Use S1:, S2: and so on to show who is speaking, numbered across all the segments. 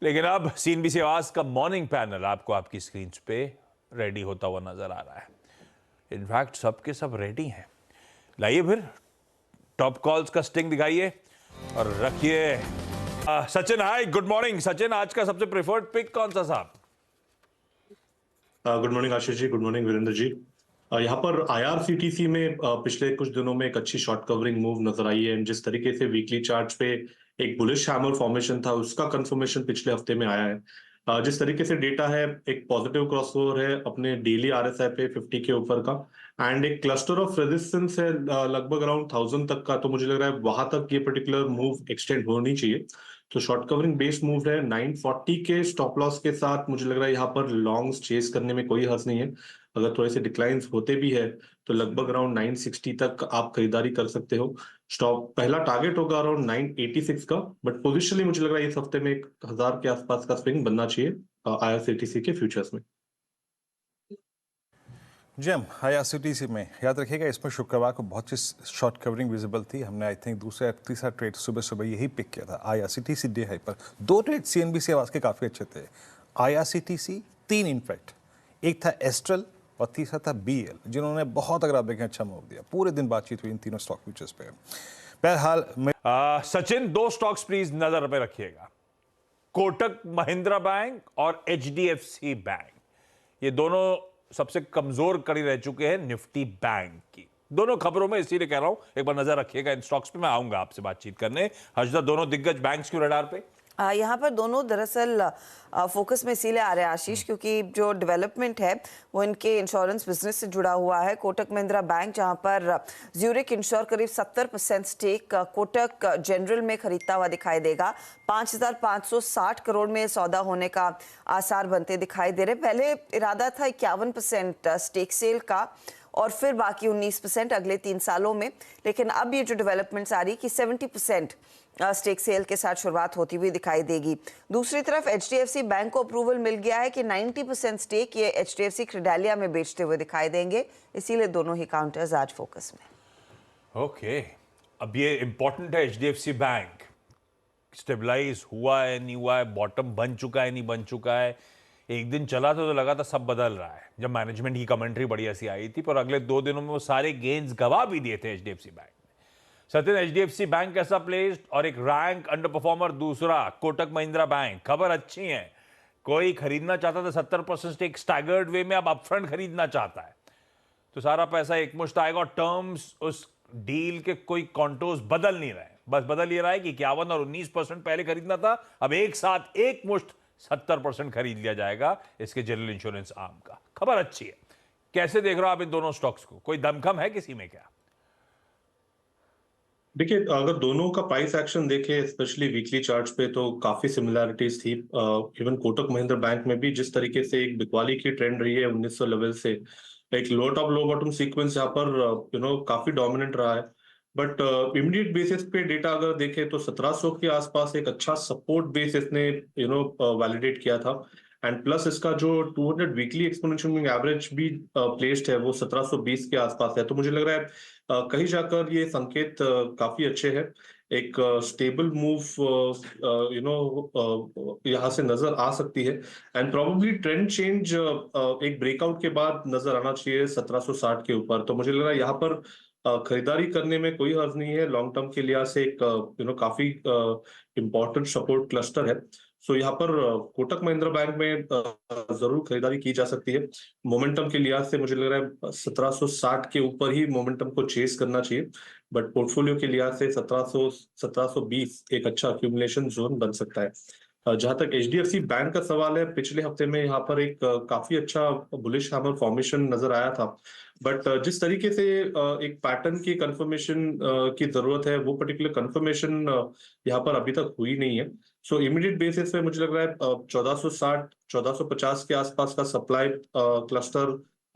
S1: लेकिन अब सीएनबीसी आवाज का मॉर्निंग पैनल आपको आपकी स्क्रीन पे रेडी होता हुआ नजर आ रहा है। इनफैक्ट सबके सब रेडी हैं। लाइए फिर टॉप कॉल्स का स्टिंग दिखाइए और रखिए। सचिन, हाय, गुड मॉर्निंग। सचिन, आज का सबसे प्रेफर्ड पिक कौन सा साहब?
S2: Good morning Ashish ji, good morning Virendra ji. यहाँ पर आईआरसीटीसी में पिछले कुछ दिनों में एक अच्छी शॉर्ट कवरिंग मूव नजर आई है। जिस तरीके से वीकली चार्ट्स पे एक बुलिश हैमर फॉर्मेशन था, उसका कंफर्मेशन पिछले हफ्ते में आया है। जिस तरीके से डेटा है, एक पॉजिटिव क्रॉसओवर है अपने डेली आरएसआई पे 50 के ऊपर का, एंड एक क्लस्टर ऑफ रेजिस्टेंस है लगभग अराउंड 1000 तक का। तो मुझे लग रहा है वहां तक ये पर्टिकुलर मूव एक्सटेंड होनी चाहिए। तो शॉर्ट कवरिंग बेस मूव है 940 के स्टॉप लॉस के साथ। मुझे लग रहा है यहाँ पर लॉन्ग्स चेस करने में कोई हर्ज नहीं है। अगर थोड़े से डिक्लाइंस होते भी है तो लगभग अराउंड 960 तक आप खरीदारी कर सकते हो। स्टॉप पहला टारगेट होगा अराउंड 986 का, बट पोजिशनली मुझे लग रहा है इस हफ्ते में 1000 के आसपास का स्विंग बनना चाहिए आईआरसीटीसी के फ्यूचर्स में।
S3: जी हम आईआरसीटीसी में याद रखिएगा, इसमें शुक्रवार को बहुत सी शॉर्ट कवरिंग विजिबल थी। हमने आई थिंक दूसरा या तीसरा ट्रेड सुबह सुबह यही पिक किया था आईआरसीटीसी डे हाई पर। दो ट्रेड सीएनबीसी आवाज के काफ़ी अच्छे थे। आईआरसीटीसी तीन इनफैक्ट, एक था एस्ट्रल और तीसरा था बीएल, जिन्होंने बहुत अगर आप देखें अच्छा मूव दिया। पूरे दिन बातचीत हुई इन तीनों स्टॉक फ्यूचर्स पे। बहरहाल
S1: सचिन, दो स्टॉक्स प्लीज नजर पे रखिएगा। कोटक महिंद्रा बैंक और एचडीएफसी बैंक, ये दोनों सबसे कमजोर कड़ी रह चुके हैं निफ्टी बैंक की। दोनों खबरों में, इसीलिए कह रहा हूं एक बार नजर रखिएगा इन स्टॉक्स पे। मैं आऊंगा आपसे बातचीत करने। हर्षदा, दोनों दिग्गज बैंक्स क्यों रडार पे?
S4: यहाँ पर दोनों दरअसल फोकस में इसीलिए आ रहे हैं आशीष, क्योंकि जो डेवलपमेंट है वो इनके इंश्योरेंस बिजनेस से जुड़ा हुआ है। कोटक महिंद्रा बैंक, जहाँ पर ज्यूरिक इंश्योर करीब 70% स्टेक कोटक जनरल में खरीदता हुआ दिखाई देगा। 5560 करोड़ में सौदा होने का आसार बनते दिखाई दे रहे। पहले इरादा था 51% स्टेक सेल का और फिर बाकी 19% अगले 3 सालों में, लेकिन अब ये जो डेवलपमेंट्स आ रही कि 70% स्टेक सेल के साथ शुरुआत होती हुई दिखाई देगी। दूसरी तरफ एचडीएफसी बैंक को अप्रूवल मिल गया है कि 90% स्टेक ये एचडीएफसी क्रेडालिया में बेचते हुए दिखाई देंगे। इसीलिए दोनों ही काउंटर्स आज फोकस में।
S1: ओके, अब ये इंपॉर्टेंट है। एचडीएफसी बैंक स्टेबलाइज हुआ है, नहीं हुआ है, बॉटम बन चुका है, नहीं बन चुका है। एक दिन चला तो लगा था सब बदल रहा है, जब मैनेजमेंट की कमेंट्री बढ़िया सी आई थी, पर अगले 2 दिनों में वो सारे गेन्स गवा भी दिए थे एचडीएफसी बैंक ने। सत्यन, एचडीएफसी बैंक कैसा प्लेस्ड? और एक रैंक अंडर परफॉर्मर दूसरा कोटक महिंद्रा बैंक। खबर अच्छी है, कोई खरीदना चाहता था 70% स्टेक स्टैगर्ड वे में, अब अपफ्रंट खरीदना चाहता है तो सारा पैसा एक मुश्त आएगा। और टर्म्स उस डील के कोई कॉन्टोर्स बदल नहीं रहे, बस बदल ये रहा है कि 51 और 19% पहले खरीदना था, अब एक साथ एक मुश्त 70% खरीद लिया जाएगा इसके जनरल इंश्योरेंस आर्म का। खबर अच्छी है। कैसे देख रहे हो आप इन दोनों स्टॉक्स को? कोई दमखम है किसी में क्या?
S2: देखिए, अगर दोनों का प्राइस एक्शन देखें स्पेशली वीकली चार्ट्स पे, तो काफी सिमिलैरिटीज थी। इवन कोटक महिंद्रा बैंक में भी जिस तरीके से एक बिकवाली की ट्रेंड रही है 1900 लेवल से, एक लो टॉप लो बॉटम सीक्वेंस यहाँ पर काफी डोमिनेंट रहा है। बट इमीडिएट बेसिस पे डेटा अगर देखें तो 1700 के आसपास एक अच्छा सपोर्ट बेस इसने वैलिडेट किया था। एंड प्लस इसका जो 200 वीकली एक्सपोनेंशियल मूविंग एवरेज भी प्लेस्ड है वो 1720 के आसपास है। तो मुझे लग रहा है कहीं जाकर ये संकेत काफी अच्छे हैं। एक स्टेबल मूव यहाँ से नजर आ सकती है। एंड प्रोबेबली ट्रेंड चेंज एक ब्रेकआउट के बाद नजर आना चाहिए 1760 के ऊपर। तो मुझे लग रहा है यहाँ पर खरीदारी करने में कोई हर्ज नहीं है। लॉन्ग टर्म के लिहाज से एक काफी इंपॉर्टेंट सपोर्ट क्लस्टर है। सो यहाँ पर कोटक महिंद्रा बैंक में जरूर खरीदारी की जा सकती है। मोमेंटम के लिहाज से मुझे लग रहा है 1760 के ऊपर ही मोमेंटम को चेस करना चाहिए। बट पोर्टफोलियो के लिहाज से 1720 एक अच्छा अक्यूमुलेशन जोन बन सकता है। जहां तक एचडीएफसी बैंक का सवाल है, पिछले हफ्ते में यहाँ पर एक काफी अच्छा बुलिश हैमर फॉर्मेशन नजर आया था। बट जिस तरीके से एक पैटर्न की कंफर्मेशन की जरूरत है, वो पर्टिकुलर कंफर्मेशन यहाँ पर अभी तक हुई नहीं है। सो इमीडिएट बेसिस पे मुझे लग रहा है 1460 1450 के आसपास का सप्लाई क्लस्टर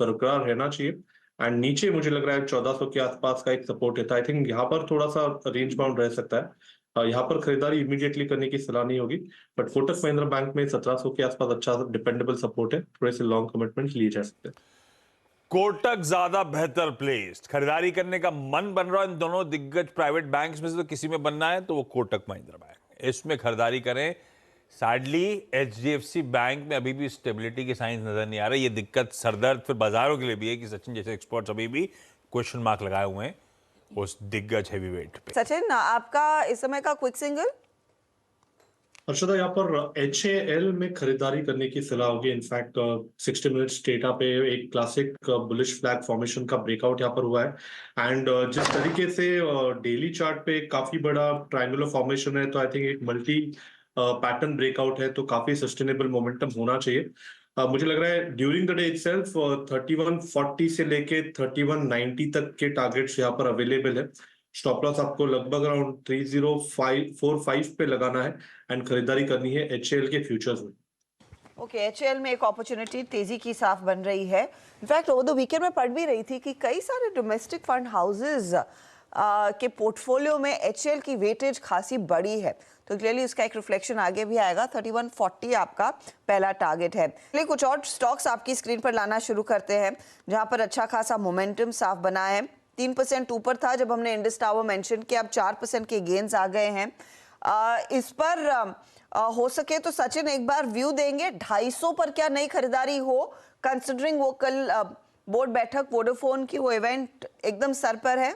S2: बरकरार रहना चाहिए। एंड नीचे मुझे लग रहा है 1400 के आसपास का एक सपोर्ट है। आई थिंक यहाँ पर थोड़ा सा रेंज बाउंड रह सकता है। यहाँ पर खरीदारी इमीडिएटली करने की सलाह नहीं होगी। बट कोटक महिंद्रा बैंक में 1700 के आसपास अच्छा डिपेंडेबल सपोर्ट है। थोड़े से लॉन्ग कमिटमेंट लिए जा सकते हैं।
S1: कोटक ज्यादा बेहतर प्लेस्ड, खरीदारी करने का मन बन रहा है इन दोनों दिग्गज प्राइवेट बैंक्स में से तो किसी में बनना है तो वो कोटक महिंद्रा बैंक, इसमें खरीदारी करें। सैडली एचडीएफसी बैंक में अभी भी स्टेबिलिटी के साइंस नजर नहीं आ रहे। ये दिक्कत सरदर्द फिर बाजारों के लिए भी है कि सचिन जैसे एक्सपर्ट्स अभी भी क्वेश्चन मार्क लगाए हुए हैं उस दिग्गज हैवीवेट पे।
S4: सचिन, आपका इस समय का क्विक सिंगल?
S2: अर्षदा, यहाँ पर HAL में खरीदारी करने की सलाह होगी। इनफैक्ट 60 मिनट्स डेटा पे एक क्लासिक बुलिश फ्लैग फॉर्मेशन का ब्रेकआउट यहाँ पर हुआ है। एंड जिस तरीके से डेली चार्ट पे काफी बड़ा ट्रायंगुलर फॉर्मेशन है, तो आई थिंक एक मल्टी पैटर्न ब्रेकआउट है, तो काफी सस्टेनेबल मोमेंटम होना चाहिए। मुझे लग रहा है ड्यूरिंग द डे इटसेल्फ 3140 से लेके 3190 तक के टारगेट्स यहाँ पर अवेलेबल है। स्टॉप लॉस आपको लगभग अराउंड 3045 पे लगाना है एंड खरीदारी करनी है HAL के फ्यूचर्स में।
S4: ओके, HAL में एक अपॉर्चुनिटी तेजी की साफ बन रही है। इनफैक्ट ओवर द वीकेंड में पढ़ भी रही थी कि कई सारे डोमेस्टिक फंड हाउसेस के पोर्टफोलियो में HAL की वेटेज खासी बड़ी है, तो क्लियरली उसका एक रिफ्लेक्शन आगे भी आएगा। 3140 आपका पहला टारगेट है। चलिए कुछ और स्टॉक्स आपकी स्क्रीन पर लाना शुरू करते हैं जहां पर अच्छा खासा मोमेंटम साफ बना है। 3% ऊपर था जब हमने इंडस टावर मेंशन किया, अब 4% के गेन्स आ गए हैं। इस पर हो सके तो सचिन एक बार व्यू देंगे 250 पर क्या नई खरीदारी हो, कंसिडरिंग वो कल बोर्ड बैठक वोडाफोन की, वो इवेंट एकदम सर पर है।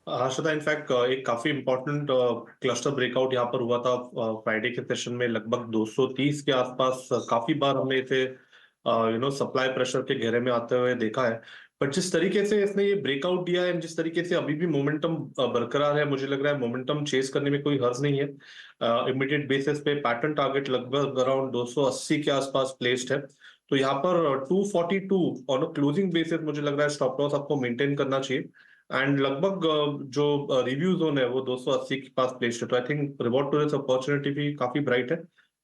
S2: हर्षदा, इनफैक्ट एक काफी इंपॉर्टेंट क्लस्टर ब्रेकआउट यहाँ पर हुआ था फ्राइडे के सेशन में, लगभग 230 के आसपास। काफी बार हमने इसे सप्लाई प्रेशर के घेरे में आते हुए देखा है, बट जिस तरीके से इसने ये ब्रेकआउट दिया है, जिस तरीके से अभी भी मोमेंटम बरकरार है, मुझे लग रहा है मोमेंटम चेस करने में कोई हर्ज नहीं है। इमीडिएट बेसिस पे पैटर्न टारगेट लगभग अराउंड 280 के आसपास प्लेस्ड है, तो यहाँ पर 242 ऑन अ क्लोजिंग बेसिस मुझे लग रहा है स्टॉप लॉस आपको मेंटेन करना चाहिए। एंड लगभग जो रिव्यू जोन है वो 280 के पास प्लेस्ड है, तो I think reward to this opportunity भी काफी ब्राइट है,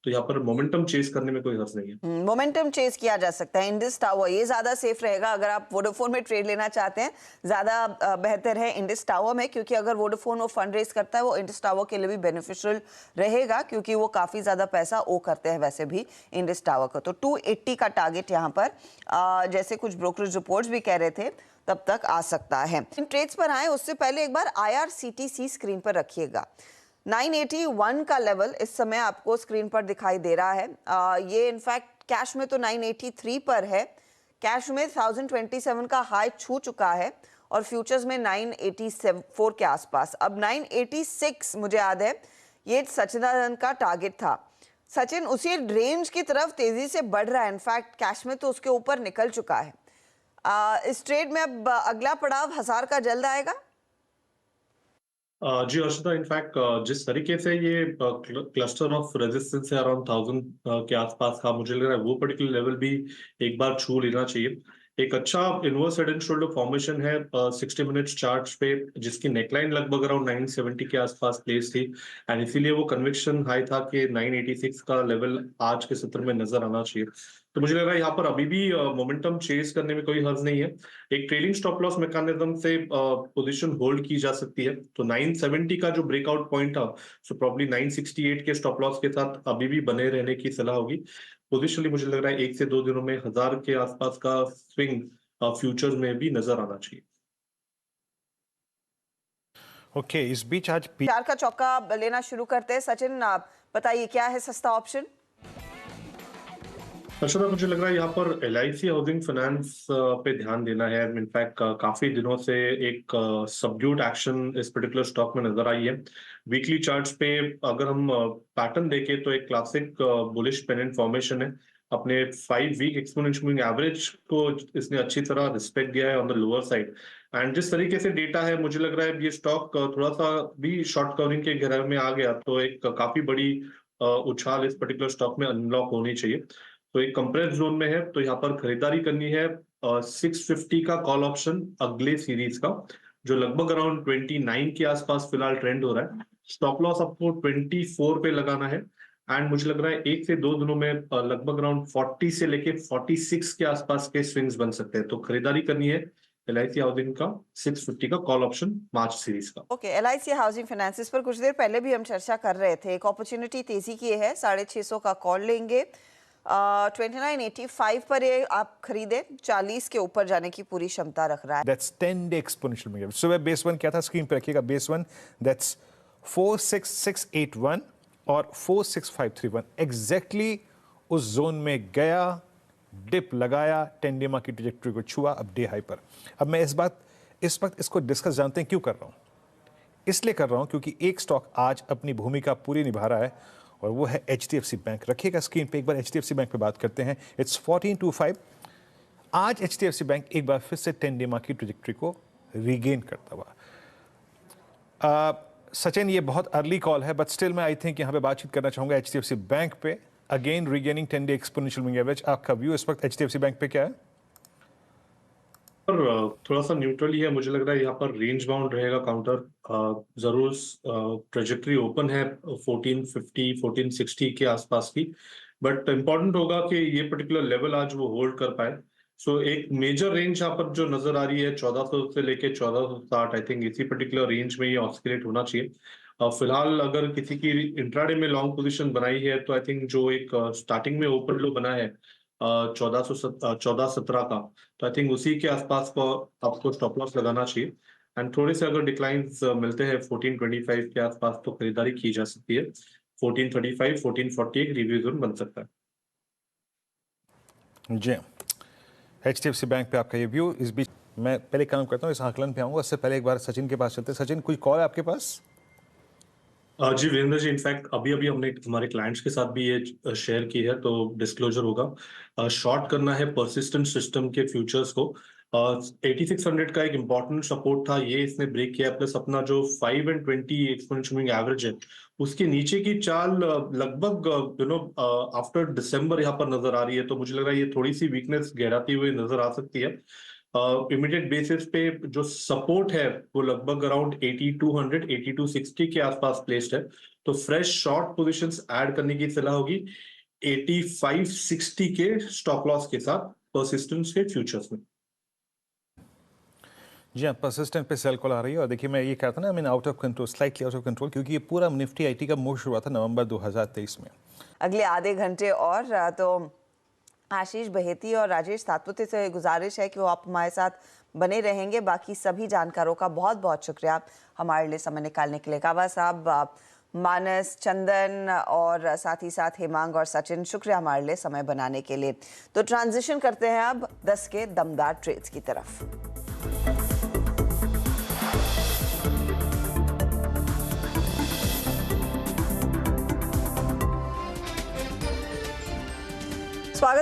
S2: तो यहाँ पर मोमेंटम चेस करने में कोई हर्ज नहीं है।
S4: मोमेंटम चेस किया जा सकता है। इंडस टावर ये ज्यादा सेफ रहेगा अगर आप वोडाफोन में ट्रेड लेना चाहते हैं, ज्यादा बेहतर है इंडस टावर में, क्योंकि अगर वोडाफोन वो फंड रेज करता है वो इंडस टावर के लिए भी बेनिफिशियल रहेगा, क्योंकि वो काफी ज्यादा पैसा ओ करते हैं वैसे भी इंडस टावर का। तो 280 का टारगेट यहाँ पर जैसे कुछ ब्रोकरेज रिपोर्ट्स भी कह रहे थे तब तक आ सकता है। इन ट्रेड्स पर आए उससे पहले एक बार IRCTC स्क्रीन पर रखिएगा। 981 का लेवल इस समय आपको स्क्रीन पर दिखाई दे रहा है। ये इनफैक्ट कैश में तो 983 पर है, कैश में 1027 का हाई छू चुका है और फ्यूचर्स में 984 के आसपास। अब 986 मुझे याद है ये सचिदानंद का टारगेट था। सचिन उसी रेंज की तरफ तेजी से बढ़ रहा है, इनफैक्ट कैश में तो उसके ऊपर निकल चुका है। इस ट्रेड में अब अगला पड़ाव 1000 का जल्द आएगा।
S2: जी हर्षदा, इनफैक्ट जिस तरीके से ये क्लस्टर ऑफ रेजिस्टेंस है अराउंड 1000 के आसपास का, मुझे लग रहा है वो पर्टिकुलर लेवल भी एक बार छू लेना चाहिए। एक अच्छा inverse head and shoulder formation है 60 मिनट्स चार्ट पे, जिसकी नेकलाइन लगभग अराउंड 970 के आसपास प्लेस थी, एंड इसीलिए वो कन्विक्शन हाई था कि 986 का लेवल आज के सत्र में नजर आना चाहिए। तो मुझे लग रहा है यहाँ पर अभी भी मोमेंटम चेस करने में कोई हर्ज नहीं है। एक ट्रेलिंग स्टॉप लॉस मैकेनिज्म से पोजीशन होल्ड की जा सकती है, तो 970 का जो ब्रेकआउट पॉइंट था, सो प्रॉब्ली 968 के स्टॉप लॉस के साथ अभी भी बने रहने की सलाह होगी। पोजिशनली मुझे लग रहा है 1 से 2 दिनों में 1000 के आसपास का स्विंग फ्यूचर्स में भी नजर आना चाहिए।
S3: ओके, इस बीच आज
S4: 4 का चौका लेना शुरू करते हैं। सचिन आप बताइए क्या है सस्ता ऑप्शन?
S2: अच्छा, मुझे लग रहा है यहाँ पर LIC हाउसिंग फाइनेंस पे ध्यान देना है। इनफैक्ट काफी दिनों से एक सबड्यूड एक्शन इस पर्टिकुलर स्टॉक में नजर आई है। वीकली चार्ट्स पे अगर हम पैटर्न देखें तो एक क्लासिक बुलिश पेनेंट फॉर्मेशन है। अपने 5 वीक एक्सपोनेंशियल मूविंग एवरेज को इसने अच्छी तरह रिस्पेक्ट दिया है on the lower side, and जिस तरीके से डेटा है, मुझे लग रहा है ये स्टॉक थोड़ा सा भी शॉर्ट कवरिंग के घेरे में आ गया तो एक काफी बड़ी उछाल इस पर्टिकुलर स्टॉक में अनलॉक होनी चाहिए। तो एक कंप्रेस जोन में है, तो यहाँ पर खरीदारी करनी है 650 का कॉल ऑप्शन अगले सीरीज का, जो लगभग अराउंड 29 के आसपास फिलहाल ट्रेंड हो रहा है। स्टॉप लॉस आपको 24 पे लगाना है, एंड मुझे लग रहा है 1 से 2 दिनों में लगभग अराउंड 40 से लेके 46 के आसपास के स्विंग्स बन सकते हैं, तो खरीदारी करनी है LIC हाउसिंग का 650 का कॉल ऑप्शन मार्च सीरीज का।
S4: ओके, LIC हाउसिंग फाइनेंस पर कुछ देर पहले भी हम चर्चा कर रहे थे। एक अपॉर्चुनिटी तेजी की है, 650 का कॉल लेंगे। 2985 पर ये आप खरीदे, 40 के ऊपर जाने की पूरी क्षमता रख रहा है।
S3: That's 10 day exponential moving average. सुबह बेस वन क्या था स्क्रीन पे रखिएगा, बेस वन दैट्स 46681 और 46531 एग्जैक्टली उस जोन में गया, डिप लगाया, 10 डे की ट्रैजेक्टरी को छुआ, अब डे हाई पर। अब मैं इस वक्त इसको डिस्कस जानते हैं क्यों कर रहा हूं? इसलिए कर रहा हूं क्योंकि एक स्टॉक आज अपनी भूमिका पूरी निभा रहा है और वो है HDFC बैंक। रखिएगा स्क्रीन पे, एक बार HDFC बैंक पे बात करते हैं। इट्स 1425। आज HDFC बैंक एक बार फिर से 10 डे की ट्रैजेक्टरी को रीगेन करता हुआ। सचिन, ये बहुत अर्ली कॉल है, बट स्टिल मैं आई थिंक यहाँ पे बातचीत करना चाहूंगा HDFC बैंक पे। Again regaining 10 day exponential moving average. आपका व्यू इस वक्त HDFC बैंक पे क्या है?
S2: पर थोड़ा सा न्यूट्रल ही है, मुझे लग रहा है यहाँ पर रेंज बाउंड रहेगा काउंटर। जरूर ट्रेजेक्टरी ओपन है 1450 1460 के आसपास की, बट इंपॉर्टेंट होगा कि ये पर्टिकुलर लेवल आज वो होल्ड कर पाए। सो एक मेजर रेंज यहाँ पर जो नजर आ रही है 1400 से लेके 1460, आई थिंक इसी पर्टिकुलर रेंज में ये ऑस्किलेट होना चाहिए। फिलहाल अगर किसी की इंट्राडे में लॉन्ग पोजीशन बनाई है तो आई थिंक जो एक स्टार्टिंग में ओपन लो बना है 1417 का, तो आई थिंक उसी के आसपास को आपको स्टॉप लॉस लगाना चाहिए। एंड थोड़े से अगर डिक्लाइंस मिलते हैं 1425 के आसपास तो खरीदारी की जा सकती है। 1435 1440 एक रिव्यू जोन बन सकता है।
S3: जी, HDFC बैंक पे आपका ये व्यू। इस बीच मैं पहले काम करता हूँ, इस आकलन पे आऊंगा, उससे पहले एक बार सचिन के पास चलते हैं। सचिन, कोई कॉल है आपके पास?
S2: जी वीरेंद्र जी, इनफैक्ट अभी अभी हमने हमारे क्लाइंट्स के साथ भी ये शेयर की है, तो डिस्क्लोजर होगा। शॉर्ट करना है परसिस्टेंट सिस्टम के फ्यूचर्स को। 8600 का एक इंपॉर्टेंट सपोर्ट था, ये इसने ब्रेक किया, प्लस अपना जो 5 and 20 एक्सपोनेंशियल मूविंग एवरेज है उसके नीचे की चाल लगभग आफ्टर दिसंबर यहाँ पर नजर आ रही है। तो मुझे लग रहा है ये थोड़ी सी वीकनेस गहराती हुई नजर आ सकती है। इमीडिएट बेसिस पे जो सपोर्ट है वो लगभग अराउंड 8200 8260 के आसपास प्लेस्ड है। तो फ्रेश शॉर्ट पोजीशंस ऐड करने की सलाह होगी 8560 के स्टॉप लॉस के साथ परसिस्टेंस के फ्यूचर्स में।
S3: जी हाँ, परसिस्टेंट पे सेल कॉल आ रही है। और देखिए, मैं ये कहता ना, out of control, slightly out of control, क्योंकि ये पूरा निफ्टी आईटी का मूव शुरू हुआ था नवंबर 2023 में।
S4: अगले आधे घंटे और तो आशीष बहेती और राजेश सातपुते से गुजारिश है कि वो आप हमारे साथ बने रहेंगे। बाकी सभी जानकारों का बहुत बहुत शुक्रिया हमारे लिए समय निकालने के लिए। काबा साहब, मानस, चंदन और साथ ही साथ हेमांग और सचिन, शुक्रिया हमारे लिए समय बनाने के लिए। तो ट्रांजिशन करते हैं अब 10 के दमदार ट्रेड्स की तरफ। स्वागत